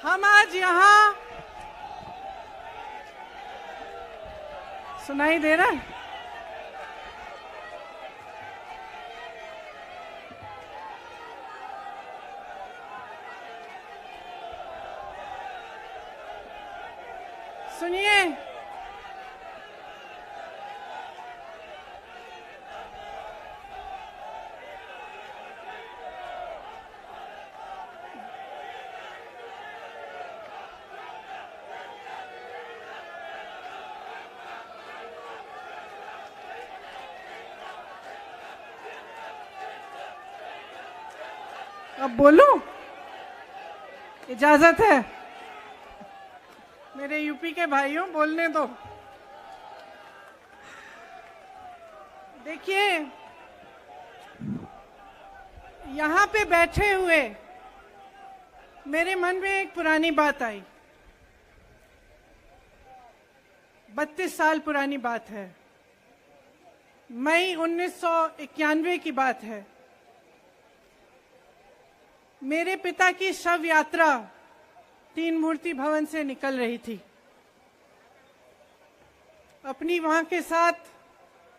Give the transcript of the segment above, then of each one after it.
हम आज यहाँ सुनाई दे रहा है? सुनिए, अब बोलूं? इजाजत है? मेरे यूपी के भाइयों, बोलने दो। देखिए, यहाँ पे बैठे हुए मेरे मन में एक पुरानी बात आई। 32 साल पुरानी बात है। मई 1991 की बात है। मेरे पिता की शव यात्रा तीन मूर्ति भवन से निकल रही थी। अपनी मां के साथ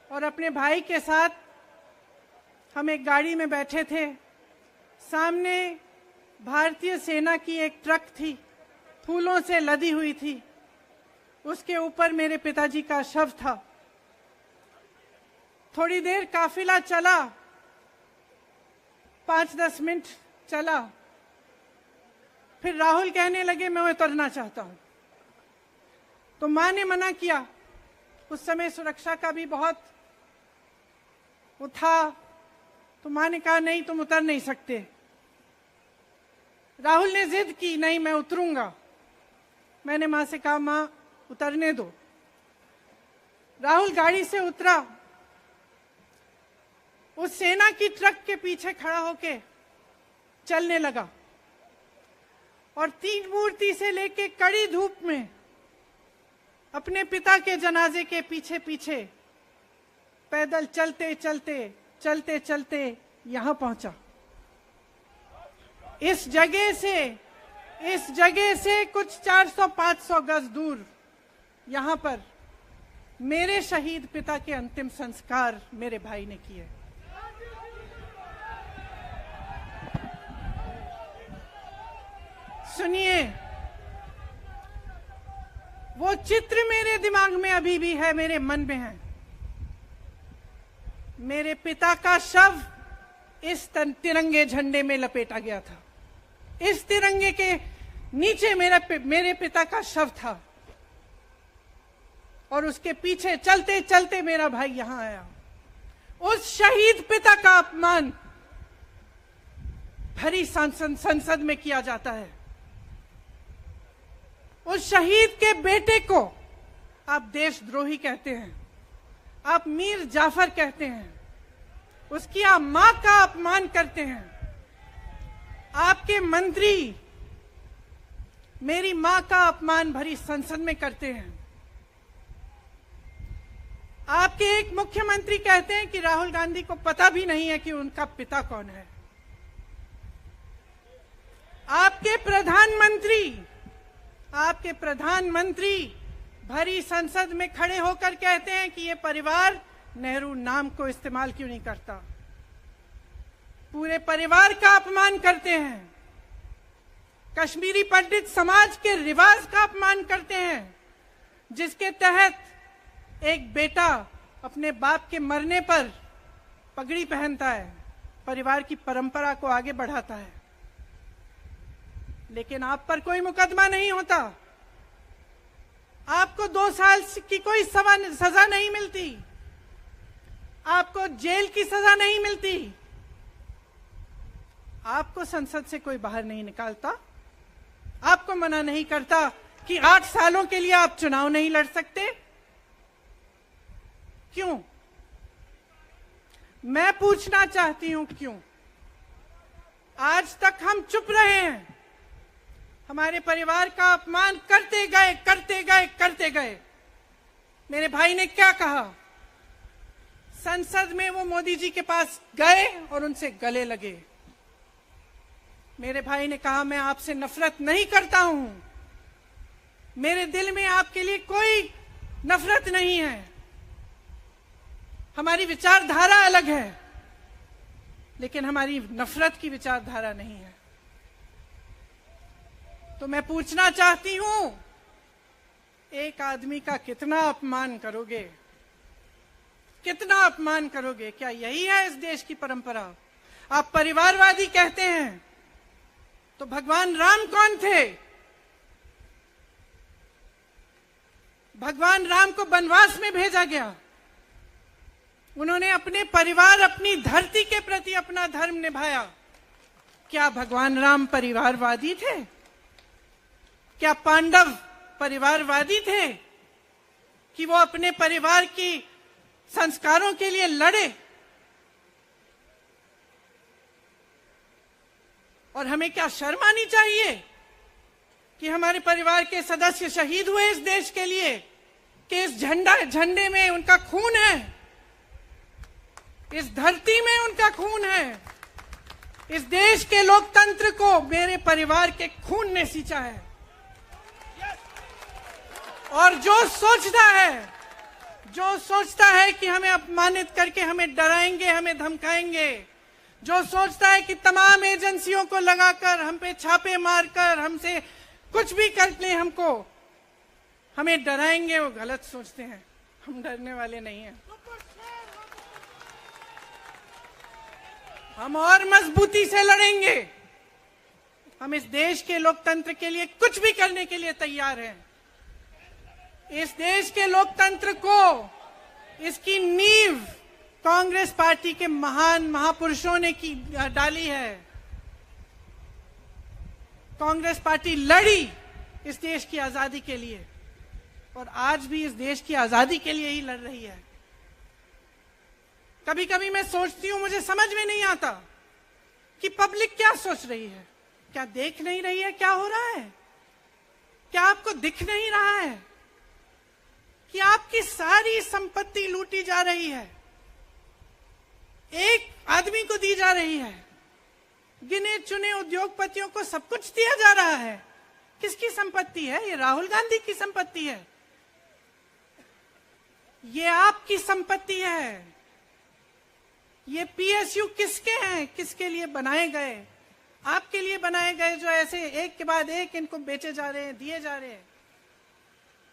और अपने भाई के साथ हम एक गाड़ी में बैठे थे। सामने भारतीय सेना की एक ट्रक थी, फूलों से लदी हुई थी। उसके ऊपर मेरे पिताजी का शव था। थोड़ी देर काफिला चला, 5-10 मिनट चला। फिर राहुल कहने लगे मैं उतरना चाहता हूं। तो मां ने मना किया। उस समय सुरक्षा का भी बहुत वो था। तो मां ने कहा नहीं, तुम उतर नहीं सकते। राहुल ने जिद की, नहीं मैं उतरूंगा। मैंने मां से कहा मां उतरने दो। राहुल गाड़ी से उतरा। उस सेना की ट्रक के पीछे खड़ा होके चलने लगा और तीन मूर्ति से लेके कड़ी धूप में अपने पिता के जनाजे के पीछे पीछे पैदल चलते चलते चलते चलते यहां पहुंचा। इस जगह से कुछ 400-500 गज दूर यहां पर मेरे शहीद पिता के अंतिम संस्कार मेरे भाई ने किए। सुनिए, वो चित्र मेरे दिमाग में अभी भी है, मेरे मन में है। मेरे पिता का शव इस तिरंगे झंडे में लपेटा गया था। इस तिरंगे के नीचे मेरे पिता का शव था और उसके पीछे चलते चलते मेरा भाई यहां आया। उस शहीद पिता का अपमान भरी संसद में किया जाता है। उस शहीद के बेटे को आप देशद्रोही कहते हैं, आप मीर जाफर कहते हैं, उसकी आप मां का अपमान करते हैं। आपके मंत्री मेरी मां का अपमान भरी संसद में करते हैं। आपके एक मुख्यमंत्री कहते हैं कि राहुल गांधी को पता भी नहीं है कि उनका पिता कौन है। आपके प्रधानमंत्री भरी संसद में खड़े होकर कहते हैं कि ये परिवार नेहरू नाम को इस्तेमाल क्यों नहीं करता। पूरे परिवार का अपमान करते हैं। कश्मीरी पंडित समाज के रिवाज का अपमान करते हैं, जिसके तहत एक बेटा अपने बाप के मरने पर पगड़ी पहनता है, परिवार की परंपरा को आगे बढ़ाता है। लेकिन आप पर कोई मुकदमा नहीं होता। आपको 2 साल की कोई सजा नहीं मिलती। आपको जेल की सजा नहीं मिलती। आपको संसद से कोई बाहर नहीं निकालता। आपको मना नहीं करता कि 8 सालों के लिए आप चुनाव नहीं लड़ सकते। क्यों? मैं पूछना चाहती हूं, क्यों? आज तक हम चुप रहे हैं। हमारे परिवार का अपमान करते गए। मेरे भाई ने क्या कहा? संसद में वो मोदी जी के पास गए और उनसे गले लगे। मेरे भाई ने कहा, मैं आपसे नफरत नहीं करता हूं, मेरे दिल में आपके लिए कोई नफरत नहीं है, हमारी विचारधारा अलग है, लेकिन हमारी नफरत की विचारधारा नहीं है। तो मैं पूछना चाहती हूं, एक आदमी का कितना अपमान करोगे, कितना अपमान करोगे? क्या यही है इस देश की परंपरा? आप परिवारवादी कहते हैं, तो भगवान राम कौन थे? भगवान राम को वनवास में भेजा गया, उन्होंने अपने परिवार, अपनी धरती के प्रति अपना धर्म निभाया। क्या भगवान राम परिवारवादी थे? क्या पांडव परिवारवादी थे कि वो अपने परिवार की संस्कारों के लिए लड़े? और हमें क्या शर्म आनी चाहिए कि हमारे परिवार के सदस्य शहीद हुए इस देश के लिए, कि इस झंडे में उनका खून है, इस धरती में उनका खून है, इस देश के लोकतंत्र को मेरे परिवार के खून ने सींचा है। और जो सोचता है कि हमें अपमानित करके हमें डराएंगे, हमें धमकाएंगे, जो सोचता है कि तमाम एजेंसियों को लगाकर, हम पे छापे मारकर, हमसे कुछ भी कर ले, हमको हमें डराएंगे, वो गलत सोचते हैं। हम डरने वाले नहीं हैं। हम और मजबूती से लड़ेंगे। हम इस देश के लोकतंत्र के लिए कुछ भी करने के लिए तैयार हैं। इस देश के लोकतंत्र को, इसकी नींव कांग्रेस पार्टी के महान महापुरुषों ने डाली है। कांग्रेस पार्टी लड़ी इस देश की आजादी के लिए, और आज भी इस देश की आजादी के लिए ही लड़ रही है। कभी कभी मैं सोचती हूं, मुझे समझ में नहीं आता कि पब्लिक क्या सोच रही है। क्या देख नहीं रही है क्या हो रहा है? क्या आपको दिख नहीं रहा है कि आपकी सारी संपत्ति लूटी जा रही है, एक आदमी को दी जा रही है, गिने चुने उद्योगपतियों को सब कुछ दिया जा रहा है? किसकी संपत्ति है? ये राहुल गांधी की संपत्ति है, ये आपकी संपत्ति है। ये पीएसयू किसके हैं? किसके लिए बनाए गए? आपके लिए बनाए गए, जो ऐसे एक के बाद एक इनको बेचे जा रहे हैं, दिए जा रहे हैं।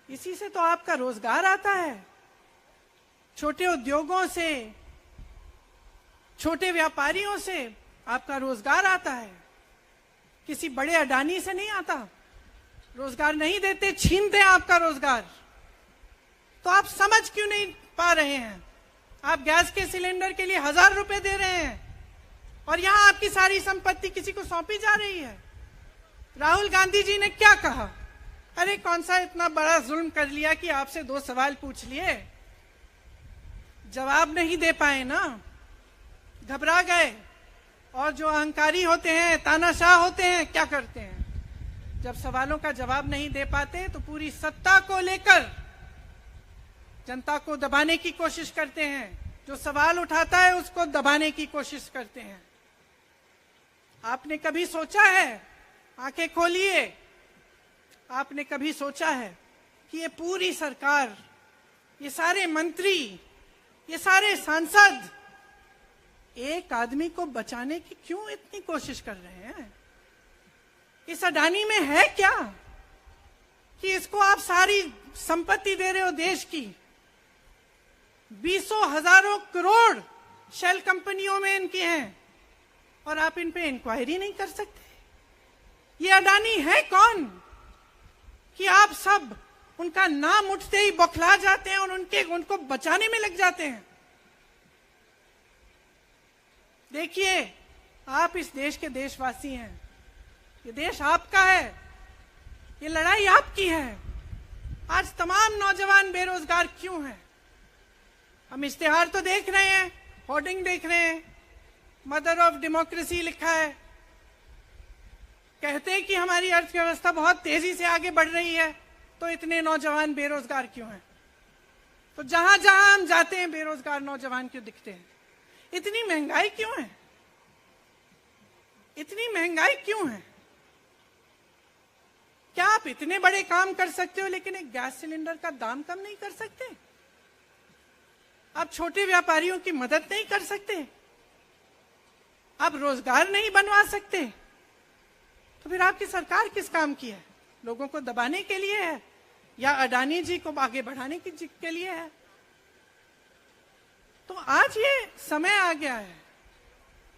इसी से तो आपका रोजगार आता है। छोटे उद्योगों से, छोटे व्यापारियों से आपका रोजगार आता है। किसी बड़े अडानी से नहीं आता। रोजगार नहीं देते, छीनते हैं आपका रोजगार। तो आप समझ क्यों नहीं पा रहे हैं? आप गैस के सिलेंडर के लिए 1000 रुपए दे रहे हैं, और यहां आपकी सारी संपत्ति किसी को सौंपी जा रही है। राहुल गांधी जी ने क्या कहा? अरे कौन सा इतना बड़ा जुल्म कर लिया कि आपसे 2 सवाल पूछ लिए, जवाब नहीं दे पाए ना, घबरा गए। और जो अहंकारी होते हैं, तानाशाह होते हैं, क्या करते हैं? जब सवालों का जवाब नहीं दे पाते तो पूरी सत्ता को लेकर जनता को दबाने की कोशिश करते हैं। जो सवाल उठाता है उसको दबाने की कोशिश करते हैं। आपने कभी सोचा है, आंखें खोलिए, आपने कभी सोचा है कि ये पूरी सरकार, ये सारे मंत्री, ये सारे सांसद एक आदमी को बचाने की क्यों इतनी कोशिश कर रहे हैं? इस अडानी में है क्या कि इसको आप सारी संपत्ति दे रहे हो देश की? 20 हजारों करोड़ शेल कंपनियों में इनकी हैं, और आप इन पे इंक्वायरी नहीं कर सकते। ये अडानी है कौन कि आप सब उनका नाम उठते ही बौखला जाते हैं और उनको बचाने में लग जाते हैं? देखिए, आप इस देश के देशवासी हैं, ये देश आपका है, ये लड़ाई आपकी है। आज तमाम नौजवान बेरोजगार क्यों हैं? हम इश्तेहार तो देख रहे हैं, होर्डिंग देख रहे हैं, मदर ऑफ डेमोक्रेसी लिखा है, कहते हैं कि हमारी अर्थव्यवस्था बहुत तेजी से आगे बढ़ रही है, तो इतने नौजवान बेरोजगार क्यों हैं? तो जहां जहां हम जाते हैं बेरोजगार नौजवान क्यों दिखते हैं? इतनी महंगाई क्यों है? इतनी महंगाई क्यों है? क्या आप इतने बड़े काम कर सकते हो लेकिन एक गैस सिलेंडर का दाम कम नहीं कर सकते? आप छोटे व्यापारियों की मदद नहीं कर सकते? आप रोजगार नहीं बनवा सकते? तो फिर आपकी सरकार किस काम की है? लोगों को दबाने के लिए है या अडानी जी को आगे बढ़ाने के लिए है? तो आज ये समय आ गया है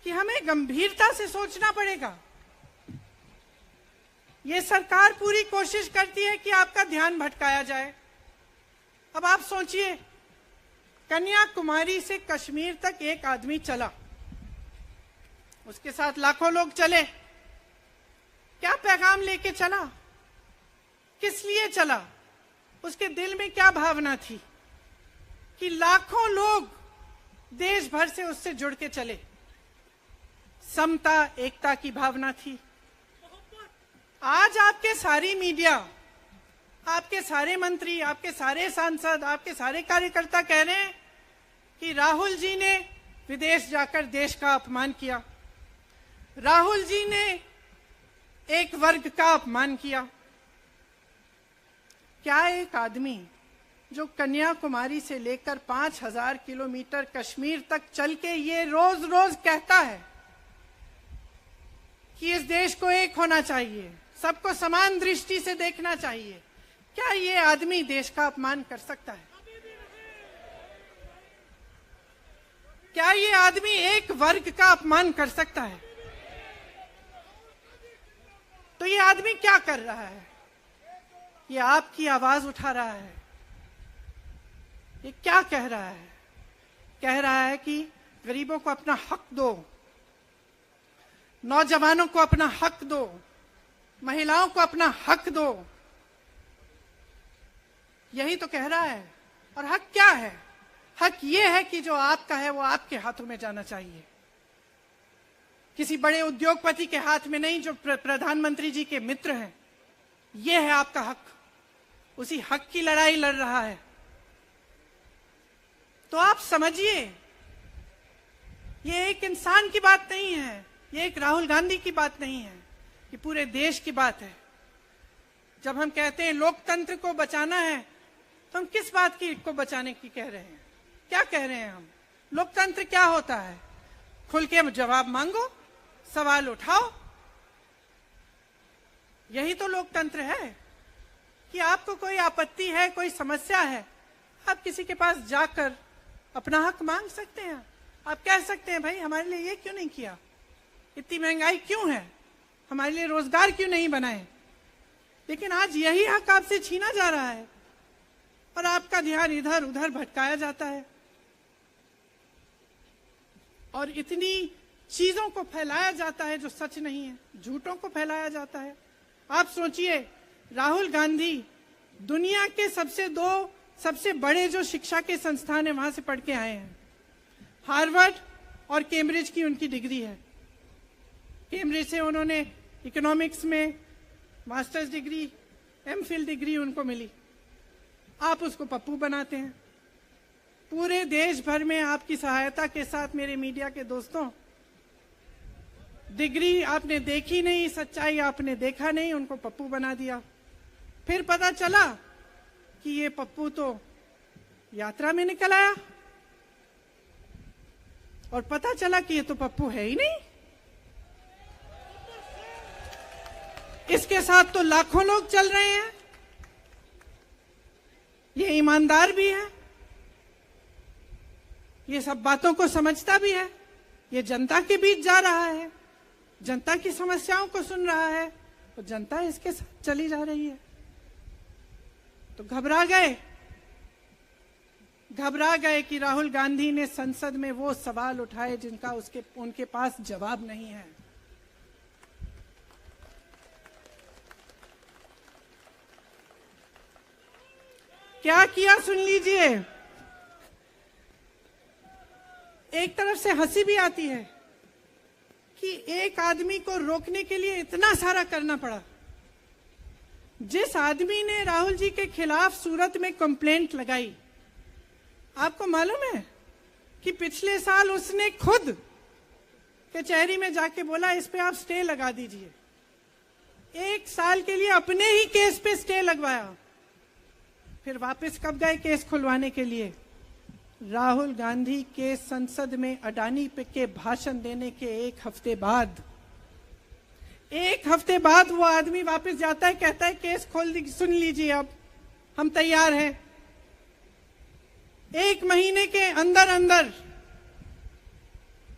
कि हमें गंभीरता से सोचना पड़ेगा। ये सरकार पूरी कोशिश करती है कि आपका ध्यान भटकाया जाए। अब आप सोचिए, कन्याकुमारी से कश्मीर तक एक आदमी चला, उसके साथ लाखों लोग चले। क्या पैगाम लेके चला? किस लिए चला? उसके दिल में क्या भावना थी कि लाखों लोग देश भर से उससे जुड़ के चले? समता, एकता की भावना थी। आज आपके सारी मीडिया, आपके सारे मंत्री, आपके सारे सांसद, आपके सारे कार्यकर्ता कह रहे हैं कि राहुल जी ने विदेश जाकर देश का अपमान किया, राहुल जी ने एक वर्ग का अपमान किया। क्या एक आदमी जो कन्याकुमारी से लेकर 5000 किलोमीटर कश्मीर तक चल के ये रोज रोज कहता है कि इस देश को एक होना चाहिए, सबको समान दृष्टि से देखना चाहिए, क्या ये आदमी देश का अपमान कर सकता है? क्या ये आदमी एक वर्ग का अपमान कर सकता है? तो ये आदमी क्या कर रहा है? ये आपकी आवाज उठा रहा है। ये क्या कह रहा है? कह रहा है कि गरीबों को अपना हक दो, नौजवानों को अपना हक दो, महिलाओं को अपना हक दो। यही तो कह रहा है। और हक क्या है? हक ये है कि जो आपका है वो आपके हाथों में जाना चाहिए, किसी बड़े उद्योगपति के हाथ में नहीं, जो प्रधानमंत्री जी के मित्र हैं। ये है आपका हक। उसी हक की लड़ाई लड़ रहा है। तो आप समझिए, ये एक इंसान की बात नहीं है, ये एक राहुल गांधी की बात नहीं है, ये पूरे देश की बात है। जब हम कहते हैं लोकतंत्र को बचाना है, तो हम किस बात की को बचाने की कह रहे हैं? क्या कह रहे हैं हम? लोकतंत्र क्या होता है? खुल के जवाब मांगो, सवाल उठाओ। यही तो लोकतंत्र है कि आपको कोई आपत्ति है, कोई समस्या है, आप किसी के पास जाकर अपना हक मांग सकते हैं। आप कह सकते हैं, भाई हमारे लिए ये क्यों नहीं किया, इतनी महंगाई क्यों है, हमारे लिए रोजगार क्यों नहीं बनाए। लेकिन आज यही हक आपसे छीना जा रहा है और आपका ध्यान इधर उधर भटकाया जाता है और इतनी चीजों को फैलाया जाता है जो सच नहीं है, झूठों को फैलाया जाता है। आप सोचिए, राहुल गांधी दुनिया के सबसे बड़े जो शिक्षा के संस्थान है वहां से पढ़ के आए हैं। हार्वर्ड और कैम्ब्रिज की उनकी डिग्री है। कैम्ब्रिज से उन्होंने इकोनॉमिक्स में मास्टर्स डिग्री, एमफिल डिग्री उनको मिली। आप उसको पप्पू बनाते हैं। पूरे देश भर में आपकी सहायता के साथ, मेरे मीडिया के दोस्तों, डिग्री आपने देखी नहीं, सच्चाई आपने देखा नहीं, उनको पप्पू बना दिया। फिर पता चला कि ये पप्पू तो यात्रा में निकल आया और पता चला कि ये तो पप्पू है ही नहीं। इसके साथ तो लाखों लोग चल रहे हैं। ये ईमानदार भी है, ये सब बातों को समझता भी है, ये जनता के बीच जा रहा है, जनता की समस्याओं को सुन रहा है, तो जनता इसके साथ चली जा रही है। तो घबरा गए कि राहुल गांधी ने संसद में वो सवाल उठाए जिनका उनके पास जवाब नहीं है। क्या किया सुन लीजिए। एक तरफ से हंसी भी आती है कि एक आदमी को रोकने के लिए इतना सारा करना पड़ा। जिस आदमी ने राहुल जी के खिलाफ सूरत में कंप्लेंट लगाई, आपको मालूम है कि पिछले साल उसने खुद कचहरी में जाके बोला इस पे आप स्टे लगा दीजिए। 1 साल के लिए अपने ही केस पे स्टे लगवाया। फिर वापस कब गए केस खुलवाने के लिए? राहुल गांधी के संसद में अडानी पे के भाषण देने के 1 हफ्ते बाद, 1 हफ्ते बाद वो आदमी वापस जाता है, कहता है केस खोल दी, सुन लीजिए अब हम तैयार हैं। 1 महीने के अंदर अंदर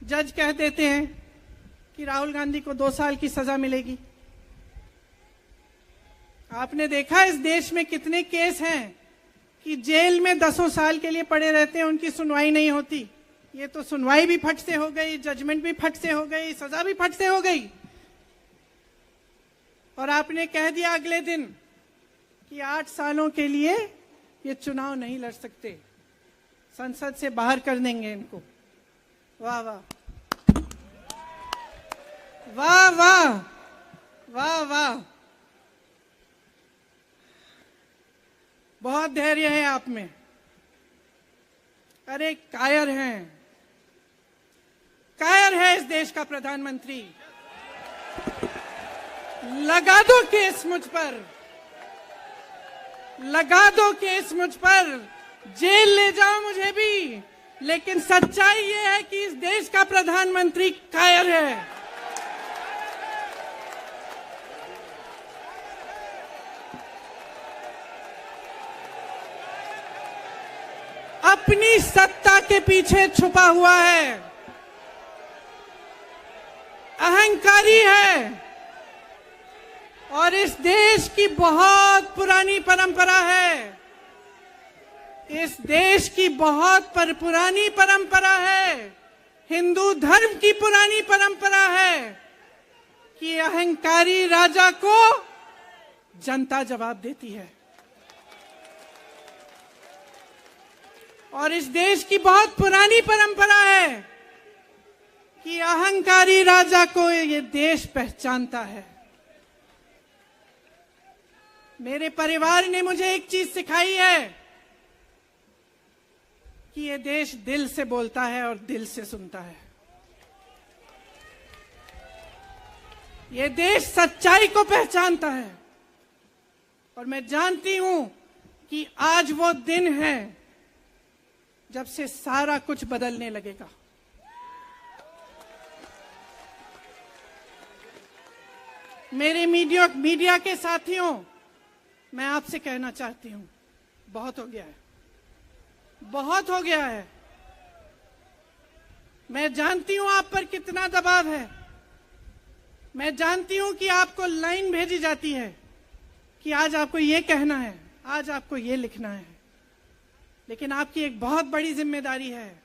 जज कह देते हैं कि राहुल गांधी को 2 साल की सजा मिलेगी। आपने देखा इस देश में कितने केस हैं कि जेल में 10 साल के लिए पड़े रहते हैं, उनकी सुनवाई नहीं होती। ये तो सुनवाई भी फट से हो गई, जजमेंट भी फट से हो गई, सजा भी फट से हो गई। और आपने कह दिया अगले दिन कि 8 सालों के लिए ये चुनाव नहीं लड़ सकते, संसद से बाहर कर देंगे इनको। वाह वाह वाह वाह वाह वाह, बहुत धैर्य है आप में। अरे कायर हैं, कायर है इस देश का प्रधानमंत्री। लगा दो केस मुझ पर, लगा दो केस मुझ पर, जेल ले जाओ मुझे भी, लेकिन सच्चाई ये है कि इस देश का प्रधानमंत्री कायर है। अपनी सत्ता के पीछे छुपा हुआ है, अहंकारी है, और इस देश की बहुत पुरानी परंपरा है, इस देश की बहुत पुरानी परंपरा है, हिंदू धर्म की पुरानी परंपरा है कि अहंकारी राजा को जनता जवाब देती है। और इस देश की बहुत पुरानी परंपरा है कि अहंकारी राजा को ये देश पहचानता है। मेरे परिवार ने मुझे एक चीज सिखाई है कि ये देश दिल से बोलता है और दिल से सुनता है। ये देश सच्चाई को पहचानता है, और मैं जानती हूं कि आज वो दिन है जब से सारा कुछ बदलने लगेगा। मेरे मीडिया के साथियों, मैं आपसे कहना चाहती हूं, बहुत हो गया है, बहुत हो गया है। मैं जानती हूं आप पर कितना दबाव है, मैं जानती हूं कि आपको लाइन भेजी जाती है कि आज आपको ये कहना है, आज आपको ये लिखना है, लेकिन आपकी एक बहुत बड़ी जिम्मेदारी है।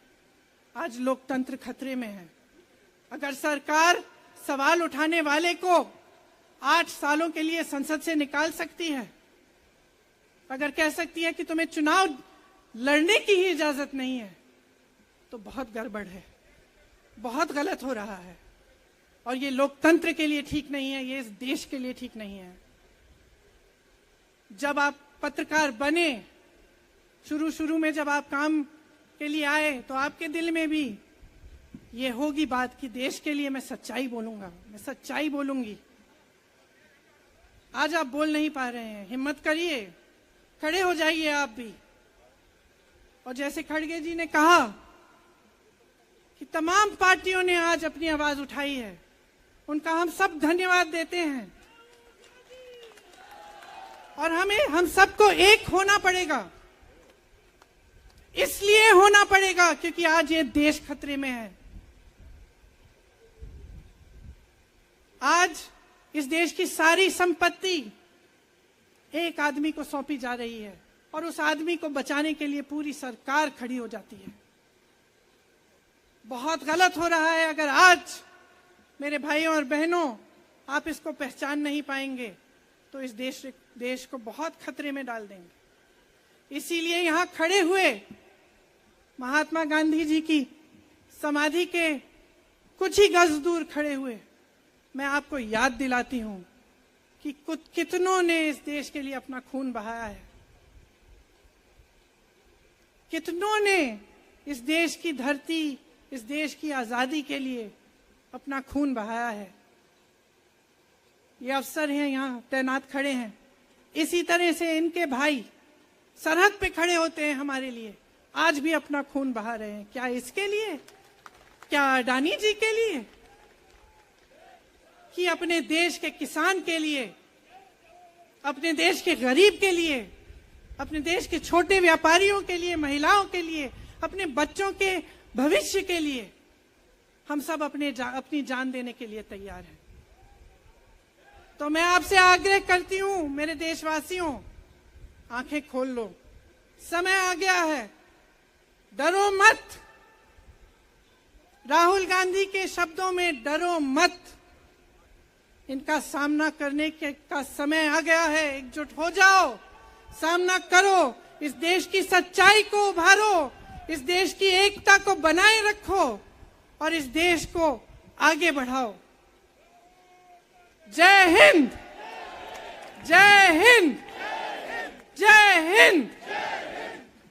आज लोकतंत्र खतरे में है। अगर सरकार सवाल उठाने वाले को 8 सालों के लिए संसद से निकाल सकती है, अगर कह सकती है कि तुम्हें चुनाव लड़ने की ही इजाजत नहीं है, तो बहुत गड़बड़ है, बहुत गलत हो रहा है, और ये लोकतंत्र के लिए ठीक नहीं है, ये इस देश के लिए ठीक नहीं है। जब आप पत्रकार बने, शुरू में जब आप काम के लिए आए, तो आपके दिल में भी ये होगी बात कि देश के लिए मैं सच्चाई बोलूंगा, मैं सच्चाई बोलूंगी। आज आप बोल नहीं पा रहे हैं, हिम्मत करिए, खड़े हो जाइए आप भी। और जैसे खड़गे जी ने कहा कि तमाम पार्टियों ने आज अपनी आवाज उठाई है, उनका हम सब धन्यवाद देते हैं। और हम सबको एक होना पड़ेगा, इसलिए होना पड़ेगा क्योंकि आज ये देश खतरे में है। आज इस देश की सारी संपत्ति एक आदमी को सौंपी जा रही है, और उस आदमी को बचाने के लिए पूरी सरकार खड़ी हो जाती है। बहुत गलत हो रहा है। अगर आज मेरे भाइयों और बहनों आप इसको पहचान नहीं पाएंगे, तो इस देश को बहुत खतरे में डाल देंगे। इसीलिए यहां खड़े हुए महात्मा गांधी जी की समाधि के कुछ ही गज दूर खड़े हुए मैं आपको याद दिलाती हूं कि कितनों ने इस देश के लिए अपना खून बहाया है, कितनों ने इस देश की धरती, इस देश की आजादी के लिए अपना खून बहाया है। ये अफसर हैं यहाँ तैनात खड़े हैं, इसी तरह से इनके भाई सरहद पे खड़े होते हैं हमारे लिए, आज भी अपना खून बहा रहे हैं। क्या इसके लिए, क्या अडानी जी के लिए, कि अपने देश के किसान के लिए, अपने देश के गरीब के लिए, अपने देश के छोटे व्यापारियों के लिए, महिलाओं के लिए, अपने बच्चों के भविष्य के लिए हम सब अपनी जान देने के लिए तैयार हैं। तो मैं आपसे आग्रह करती हूं, मेरे देशवासियों, आंखें खोल लो, समय आ गया है, डरो मत। राहुल गांधी के शब्दों में डरो मत, इनका सामना करने का समय आ गया है। एकजुट हो जाओ, सामना करो, इस देश की सच्चाई को उभारो, इस देश की एकता को बनाए रखो और इस देश को आगे बढ़ाओ। जय हिंद, जय हिंद, जय हिंद।